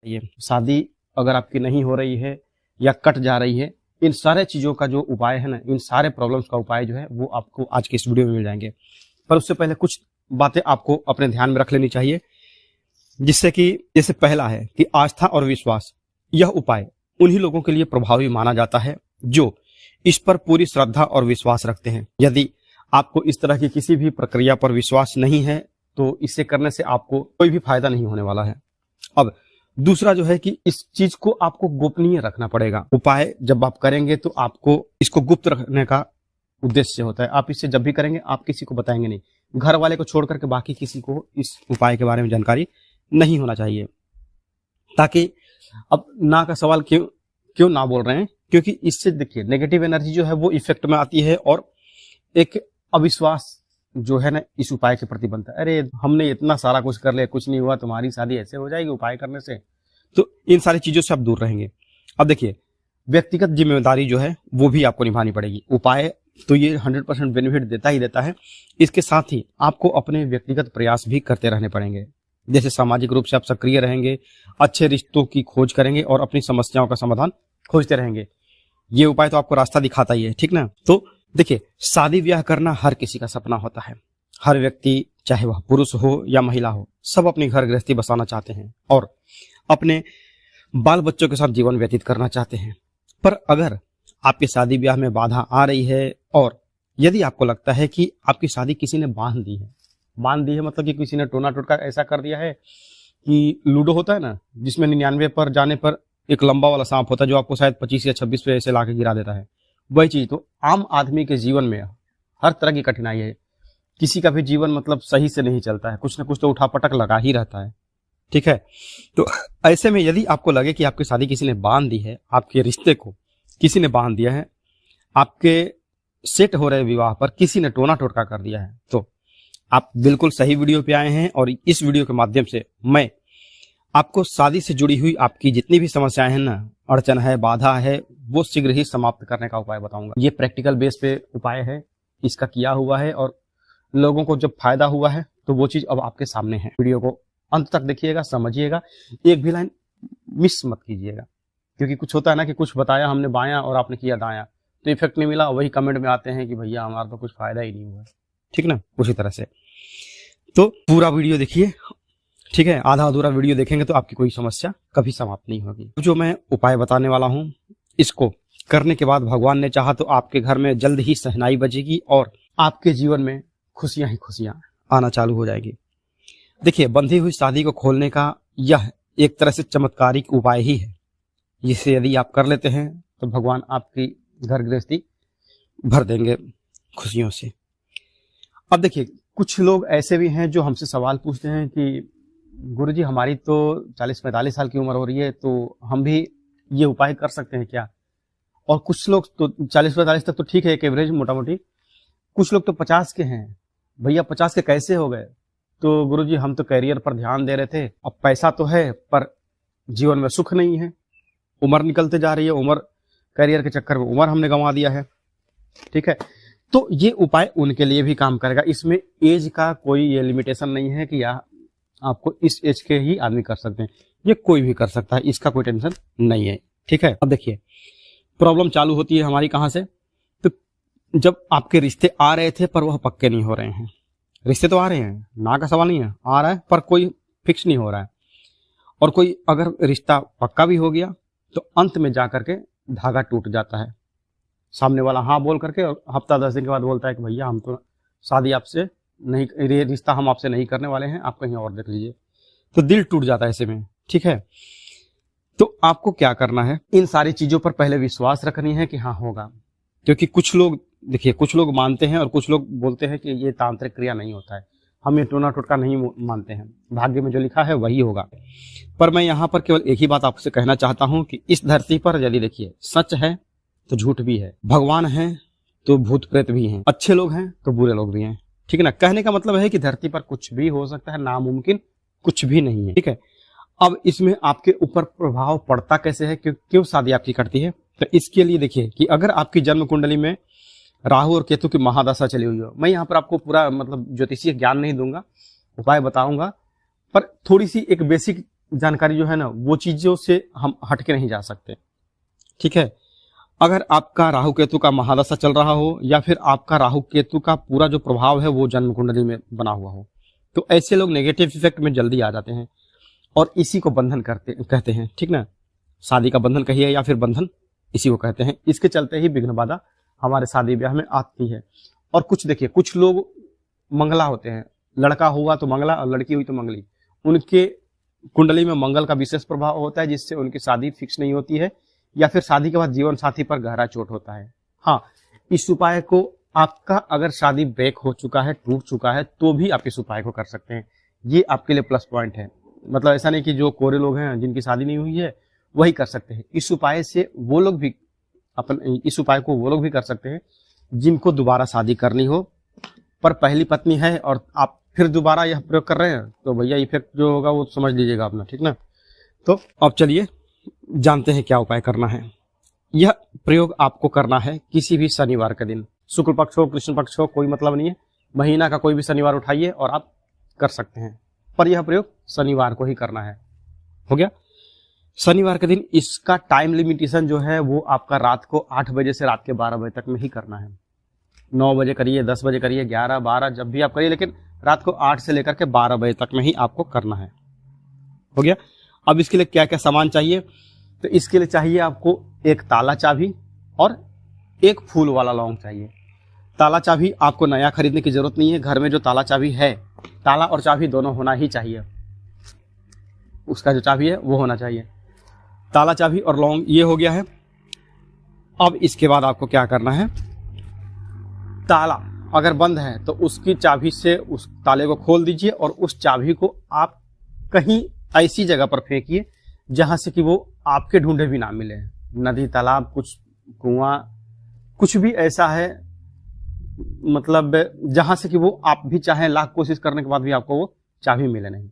ये शादी अगर आपकी नहीं हो रही है या कट जा रही है, इन सारे चीज़ों का जो उपाय है ना, इन सारे प्रॉब्लम्स का उपाय जो है वो आपको आज के इस वीडियो में मिल जाएंगे। पर उससे पहले कुछ बातें आपको अपने ध्यान में रख लेनी चाहिए, जिससे कि जैसे पहला है कि आस्था और विश्वास। यह उपाय उन्हीं लोगों के लिए प्रभावी माना जाता है जो इस पर पूरी श्रद्धा और विश्वास रखते हैं। यदि आपको इस तरह की किसी भी प्रक्रिया पर विश्वास नहीं है तो इसे करने से आपको कोई भी फायदा नहीं होने वाला है। अब दूसरा जो है कि इस चीज को आपको गोपनीय रखना पड़ेगा। उपाय जब आप करेंगे तो आपको इसको गुप्त रखने का उद्देश्य होता है। आप इसे जब भी करेंगे आप किसी को बताएंगे नहीं, घर वाले को छोड़ करके बाकी किसी को इस उपाय के बारे में जानकारी नहीं होना चाहिए। ताकि अब ना का सवाल क्यों ना बोल रहे हैं, क्योंकि इससे देखिए नेगेटिव एनर्जी जो है वो इफेक्ट में आती है और एक अविश्वास जो है ना इस उपाय के प्रति बनता है। अरे हमने इतना सारा कुछ कर लिया, कुछ नहीं हुआ, तुम्हारी शादी ऐसे हो जाएगी उपाय करने से। तो इन सारी चीजों से आप दूर रहेंगे। अब देखिए व्यक्तिगत जिम्मेदारी जो है वो भी आपको निभानी पड़ेगी। उपाय तो ये 100% बेनिफिट देता ही देता है, इसके साथ ही आपको अपने व्यक्तिगत प्रयास भी करते रहने पड़ेंगे। जैसे सामाजिक रूप से आप सक्रिय रहेंगे, अच्छे रिश्तों की खोज करेंगे और अपनी समस्याओं का समाधान खोजते रहेंगे। ये उपाय तो आपको रास्ता दिखाता ही है, ठीक ना। तो देखिए शादी ब्याह करना हर किसी का सपना होता है। हर व्यक्ति चाहे वह पुरुष हो या महिला हो, सब अपनी घर गृहस्थी बसाना चाहते हैं और अपने बाल बच्चों के साथ जीवन व्यतीत करना चाहते हैं। पर अगर आपकी शादी ब्याह में बाधा आ रही है और यदि आपको लगता है कि आपकी शादी किसी ने बांध दी है मतलब कि किसी ने टोना टोटका ऐसा कर दिया है कि लूडो होता है ना, जिसमें 99 पर जाने पर एक लंबा वाला सांप होता है जो आपको शायद 25 या 26 पे ऐसे लाके गिरा देता है, वही चीज। तो आम आदमी के जीवन में हर तरह की कठिनाई है। किसी का भी जीवन मतलब सही से नहीं चलता है, कुछ ना कुछ तो उठापटक लगा ही रहता है, ठीक है। तो ऐसे में यदि आपको लगे कि आपकी शादी किसी ने बांध दी है, आपके रिश्ते को किसी ने बांध दिया है, आपके सेट हो रहे विवाह पर किसी ने टोना टोटका कर दिया है, तो आप बिल्कुल सही वीडियो पे आए हैं। और इस वीडियो के माध्यम से मैं आपको शादी से जुड़ी हुई आपकी जितनी भी समस्याएं हैं ना, अड़चन है, बाधा है, वो शीघ्र ही समाप्त करने का उपाय बताऊंगा। ये प्रैक्टिकल बेस पे उपाय है, इसका किया हुआ है और लोगों को जब फायदा हुआ है तो वो चीज अब आपके सामने है। वीडियो को अंत तक देखिएगा, समझिएगा, एक भी लाइन मिस मत कीजिएगा। क्योंकि कुछ होता है ना कि कुछ बताया हमने बायां और आपने किया दायां, तो इफेक्ट नहीं मिला, वही कमेंट में आते हैं कि भैया हमारा तो कुछ फायदा ही नहीं हुआ, ठीक ना। उसी तरह से तो पूरा वीडियो देखिए, ठीक है। आधा अधूरा वीडियो देखेंगे तो आपकी कोई समस्या कभी समाप्त नहीं होगी। जो मैं उपाय बताने वाला हूं, इसको करने के बाद भगवान ने चाहा तो आपके घर में जल्द ही शहनाई बजेगी और आपके जीवन में खुशियां ही खुशियां आना चालू हो जाएगी। देखिए बंधी हुई शादी को खोलने का यह एक तरह से चमत्कारिक उपाय ही है। जिसे यदि आप कर लेते हैं तो भगवान आपकी घर गृहस्थी भर देंगे खुशियों से। अब देखिए कुछ लोग ऐसे भी हैं जो हमसे सवाल पूछते हैं कि गुरुजी हमारी तो 40-45 साल की उम्र हो रही है, तो हम भी ये उपाय कर सकते हैं क्या। और कुछ लोग तो 40-45 तक तो ठीक है, एक एवरेज मोटा मोटी। कुछ लोग तो 50 के हैं, भैया 50 के कैसे हो गए। तो गुरुजी हम तो कैरियर पर ध्यान दे रहे थे, अब पैसा तो है पर जीवन में सुख नहीं है, उम्र निकलते जा रही है, उम्र कैरियर के चक्कर में उम्र हमने गंवा दिया है, ठीक है। तो ये उपाय उनके लिए भी काम करेगा। इसमें एज का कोई ये लिमिटेशन नहीं है कि आपको इस एज के ही आदमी कर सकते हैं, ये कोई भी कर सकता है, इसका कोई टेंशन नहीं है, ठीक है। अब देखिए प्रॉब्लम चालू होती है हमारी कहां से, तो जब आपके रिश्ते आ रहे थे पर वह पक्के नहीं हो रहे हैं। रिश्ते तो आ रहे हैं, ना का सवाल नहीं है, आ रहा है पर कोई फिक्स नहीं हो रहा है। और कोई अगर रिश्ता पक्का भी हो गया तो अंत में जाकर के धागा टूट जाता है। सामने वाला हाँ बोल करके और हफ्ता 10 दिन के बाद बोलता है कि भैया हम तो शादी आपसे नहीं, ये रिश्ता हम आपसे नहीं करने वाले हैं, आप कहीं और देख लीजिए। तो दिल टूट जाता है ऐसे में, ठीक है। तो आपको क्या करना है, इन सारी चीजों पर पहले विश्वास रखनी है कि हाँ होगा। क्योंकि कुछ लोग देखिए, कुछ लोग मानते हैं और कुछ लोग बोलते हैं कि ये तांत्रिक क्रिया नहीं होता है, हम ये टोना टोटका नहीं मानते हैं, भाग्य में जो लिखा है वही होगा। पर मैं यहाँ पर केवल एक ही बात आपसे कहना चाहता हूँ कि इस धरती पर यदि देखिए सच है तो झूठ भी है, भगवान है तो भूत प्रेत भी हैं, अच्छे लोग हैं तो बुरे लोग भी हैं, ठीक है ना। कहने का मतलब है कि धरती पर कुछ भी हो सकता है, नामुमकिन कुछ भी नहीं है, ठीक है। अब इसमें आपके ऊपर प्रभाव पड़ता कैसे है, क्यों शादी आपकी कटती है, तो इसके लिए देखिए कि अगर आपकी जन्म कुंडली में राहु और केतु की महादशा चली हुई हो, मैं यहाँ पर आपको पूरा मतलब ज्योतिषीय ज्ञान नहीं दूंगा, उपाय बताऊंगा, पर थोड़ी सी एक बेसिक जानकारी जो है ना, वो चीजों से हम हट के नहीं जा सकते। ठीक है, अगर आपका राहु केतु का महादशा चल रहा हो या फिर आपका राहु केतु का पूरा जो प्रभाव है वो जन्म कुंडली में बना हुआ हो, तो ऐसे लोग नेगेटिव इफेक्ट में जल्दी आ जाते हैं और इसी को बंधन कहते हैं। ठीक ना, शादी का बंधन कहिए या फिर बंधन, इसी को कहते हैं। इसके चलते ही विघ्न बाधा हमारे शादी ब्याह में आती है। और कुछ देखिए, कुछ लोग मंगला होते हैं, लड़का हुआ तो मंगला और लड़की हुई तो मंगली, उनके कुंडली में मंगल का विशेष प्रभाव होता है जिससे उनकी शादी फिक्स नहीं होती है या फिर शादी के बाद जीवन साथी पर गहरा चोट होता है। हाँ, इस उपाय को आपका अगर शादी ब्रेक हो चुका है, टूट चुका है, तो भी आप इस उपाय को कर सकते हैं। ये आपके लिए प्लस पॉइंट है। मतलब ऐसा नहीं कि जो कोरे लोग हैं जिनकी शादी नहीं हुई है वही कर सकते हैं। इस उपाय से वो लोग भी इस उपाय को वो लोग भी कर सकते हैं जिनको दोबारा शादी करनी हो, पर पहली पत्नी है और आप फिर दोबारा यह प्रयोग कर रहे हैं, तो भैया इफेक्ट जो होगा वो समझ लीजिएगा अपना। ठीक ना, तो अब चलिए जानते हैं क्या उपाय करना है। यह प्रयोग आपको करना है किसी भी शनिवार के दिन, शुक्ल पक्ष हो कृष्ण पक्ष हो, कोई मतलब नहीं है, महीना का कोई भी शनिवार उठाइए और आप कर सकते हैं, पर यह प्रयोग शनिवार को ही करना है। हो गया, शनिवार के दिन। इसका टाइम लिमिटेशन जो है वो आपका रात को 8 बजे से रात के 12 बजे तक में ही करना है। 9 बजे करिए, 10 बजे करिए, 11, 12 जब भी आप करिए, लेकिन रात को 8 से लेकर के 12 बजे तक में ही आपको करना है। हो गया। अब इसके लिए क्या क्या सामान चाहिए, तो इसके लिए चाहिए आपको एक ताला चाबी और एक फूल वाला लौंग चाहिए। ताला चाबी आपको नया खरीदने की जरूरत नहीं है, घर में जो ताला चाबी है, ताला और चाबी दोनों होना ही चाहिए, उसका जो चाबी है वो होना चाहिए। ताला चाबी और लौंग ये हो गया है। अब इसके बाद आपको क्या करना है, ताला अगर बंद है तो उसकी चाबी से उस ताले को खोल दीजिए और उस चाबी को आप कहीं ऐसी जगह पर फेंकिए जहां से कि वो आपके ढूंढे भी ना मिले। नदी, तालाब, कुछ कुआं, कुछ भी ऐसा है, मतलब जहां से कि वो आप भी चाहें लाख कोशिश करने के बाद भी आपको वो चाबी मिले नहीं।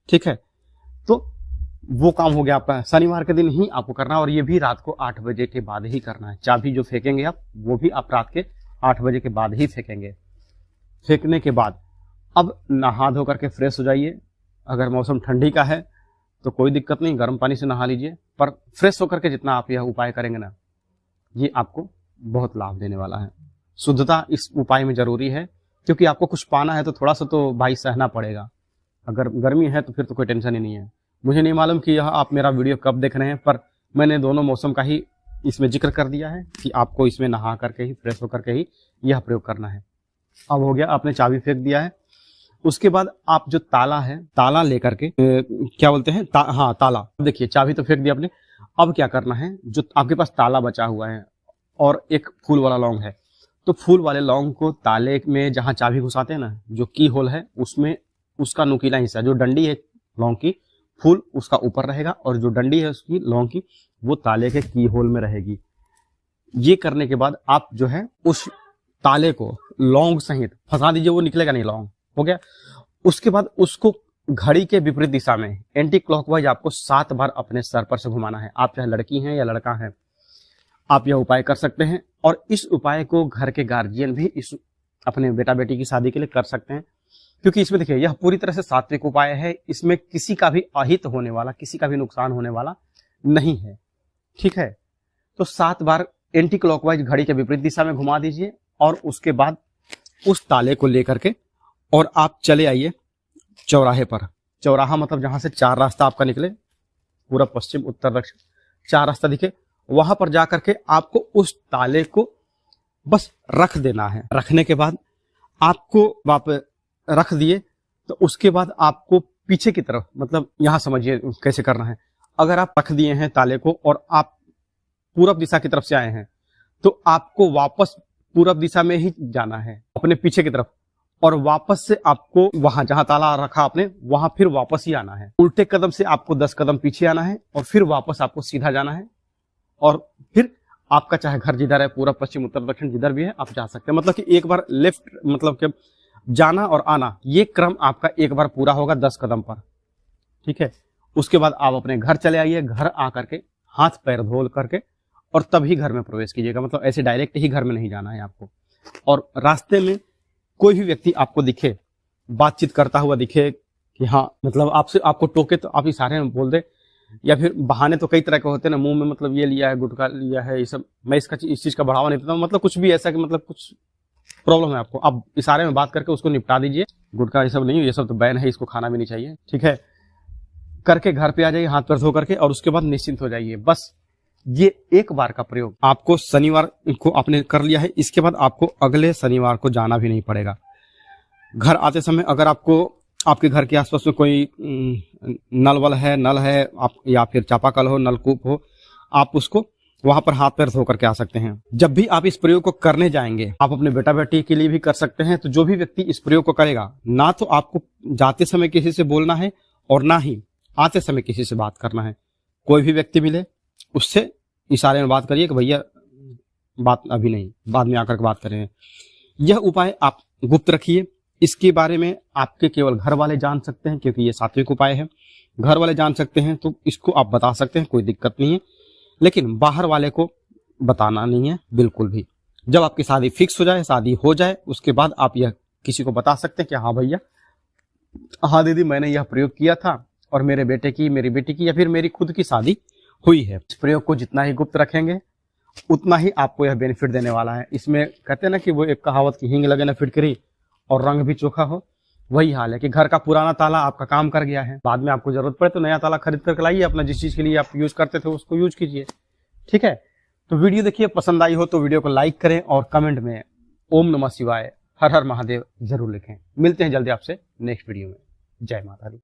ठीक है, तो वो काम हो गया आपका। शनिवार के दिन ही आपको करना है और ये भी रात को 8 बजे के बाद ही करना है। चाबी जो फेंकेंगे आप, वो भी आप रात के 8 बजे के बाद ही फेंकेंगे। फेंकने के बाद अब नहा धो करके फ्रेश हो जाइए। अगर मौसम ठंडी का है तो कोई दिक्कत नहीं, गर्म पानी से नहा लीजिए, पर फ्रेश होकर के जितना आप यह उपाय करेंगे ना, ये आपको बहुत लाभ देने वाला है। शुद्धता इस उपाय में जरूरी है, क्योंकि आपको कुछ पाना है तो थोड़ा सा तो भाई सहना पड़ेगा। अगर गर्मी है तो फिर तो कोई टेंशन ही नहीं है। मुझे नहीं मालूम कि यह आप मेरा वीडियो कब देख रहे हैं, पर मैंने दोनों मौसम का ही इसमें जिक्र कर दिया है कि आपको इसमें नहा करके ही, फ्रेश होकर के ही यह प्रयोग करना है। अब हो गया, आपने चाबी फेंक दिया है। उसके बाद आप जो ताला है, ताला लेकर के क्या बोलते हैं, हाँ ताला, देखिए चाबी तो फेंक दिया आपने। अब क्या करना है, जो आपके पास ताला बचा हुआ है और एक फूल वाला लौंग है, तो फूल वाले लौंग को ताले में जहां चाबी घुसाते हैं ना, जो की होल है उसमें उसका नुकीला हिस्सा, जो डंडी है लौंग की, फूल उसका ऊपर रहेगा और जो डंडी है उसकी लौंग की, वो ताले के की होल में रहेगी। ये करने के बाद आप जो है उस ताले को लौंग सहित फंसा दीजिए, वो निकलेगा नहीं लौंग। हो गया। उसके बाद उसको घड़ी के विपरीत दिशा में एंटी क्लॉकवाइज आपको 7 बार अपने सर पर से घुमाना है। आप चाहे लड़की हैं या लड़का हैं, आप यह उपाय कर सकते हैं। और इस उपाय को घर के गार्जियन भी इस अपने बेटा बेटी की शादी के लिए कर सकते हैं, क्योंकि इसमें देखिए यह पूरी तरह से सात्विक उपाय है। इसमें किसी का भी अहित होने वाला, किसी का भी नुकसान होने वाला नहीं है। ठीक है, तो 7 बार एंटी क्लॉकवाइज घड़ी के विपरीत दिशा में घुमा दीजिए और उसके बाद उस ताले को लेकर के और आप चले आइए चौराहे पर। चौराहा मतलब जहां से 4 रास्ता आपका निकले, पूरब पश्चिम उत्तर दक्षिण 4 रास्ता दिखे, वहां पर जाकर के आपको उस ताले को बस रख देना है। रखने के बाद आपको वापस रख दिए, तो उसके बाद आपको पीछे की तरफ, मतलब यहां समझिए कैसे करना है। अगर आप रख दिए हैं ताले को और आप पूरब दिशा की तरफ से आए हैं, तो आपको वापस पूरब दिशा में ही जाना है अपने पीछे की तरफ, और वापस से आपको वहां जहां ताला रखा आपने, वहां फिर वापस ही आना है। उल्टे कदम से आपको 10 कदम पीछे आना है और फिर वापस आपको सीधा जाना है। और फिर आपका चाहे घर जिधर है, पूरब पश्चिम उत्तर दक्षिण जिधर भी है, आप जा सकते हैं। मतलब कि एक बार लेफ्ट, मतलब कि जाना और आना, ये क्रम आपका एक बार पूरा होगा 10 कदम पर। ठीक है, उसके बाद आप अपने घर चले आइए। घर आकर के हाथ पैर धो करके और तभी घर में प्रवेश कीजिएगा। मतलब ऐसे डायरेक्ट ही घर में नहीं जाना है आपको। और रास्ते में कोई भी व्यक्ति आपको दिखे, बातचीत करता हुआ दिखे, कि हाँ मतलब आपसे आपको टोके तो आप इशारे में बोल दे, या फिर बहाने तो कई तरह के होते हैं ना, मुंह में मतलब ये लिया है, गुटखा लिया है, ये सब। मैं इस चीज का बढ़ावा नहीं देता हूं, मतलब कुछ भी ऐसा कि मतलब कुछ प्रॉब्लम है आपको, आप इशारे में बात करके उसको निपटा दीजिए। गुटखा ये सब नहीं, ये सब तो बैन है, इसको खाना भी नहीं चाहिए, ठीक है। करके घर पे आ जाइए हाथ पैर धो करके, और उसके बाद निश्चिंत हो जाइए। बस ये एक बार का प्रयोग आपको शनिवार को आपने कर लिया है, इसके बाद आपको अगले शनिवार को जाना भी नहीं पड़ेगा। घर आते समय अगर आपको आपके घर के आसपास में कोई नल है आप, या फिर चापाकल हो, नलकूप हो, आप उसको वहां पर हाथ पैर धो करके आ सकते हैं। जब भी आप इस प्रयोग को करने जाएंगे, आप अपने बेटा बेटी के लिए भी कर सकते हैं। तो जो भी व्यक्ति इस प्रयोग को करेगा, ना तो आपको जाते समय किसी से बोलना है और ना ही आते समय किसी से बात करना है। कोई भी व्यक्ति मिले उससे इशारे में बात करिए कि भैया बात अभी नहीं, बाद में आकर के बात करें। यह उपाय आप गुप्त रखिए, इसके बारे में आपके केवल घर वाले जान सकते हैं, क्योंकि ये सात्विक उपाय है। घर वाले जान सकते हैं तो इसको आप बता सकते हैं, कोई दिक्कत नहीं है, लेकिन बाहर वाले को बताना नहीं है बिल्कुल भी। जब आपकी शादी फिक्स हो जाए, शादी हो जाए, उसके बाद आप यह किसी को बता सकते हैं कि हाँ भैया, हाँ दीदी, मैंने यह प्रयोग किया था और मेरे बेटे की, मेरी बेटी की, या फिर मेरी खुद की शादी हुई है। इस प्रयोग को जितना ही गुप्त रखेंगे उतना ही आपको यह बेनिफिट देने वाला है। इसमें कहते हैं ना कि वो एक कहावत की, हींग लगे ना फिटकरी और रंग भी चोखा हो, वही हाल है कि घर का पुराना ताला आपका काम कर गया है। बाद में आपको जरूरत पड़े तो नया ताला खरीद करके लाइए, अपना जिस चीज के लिए आप यूज करते थे उसको यूज कीजिए, ठीक है। तो वीडियो देखिए, पसंद आई हो तो वीडियो को लाइक करें और कमेंट में ओम नमः शिवाय, हर हर महादेव जरूर लिखें। मिलते हैं जल्दी आपसे नेक्स्ट वीडियो में। जय माता दी।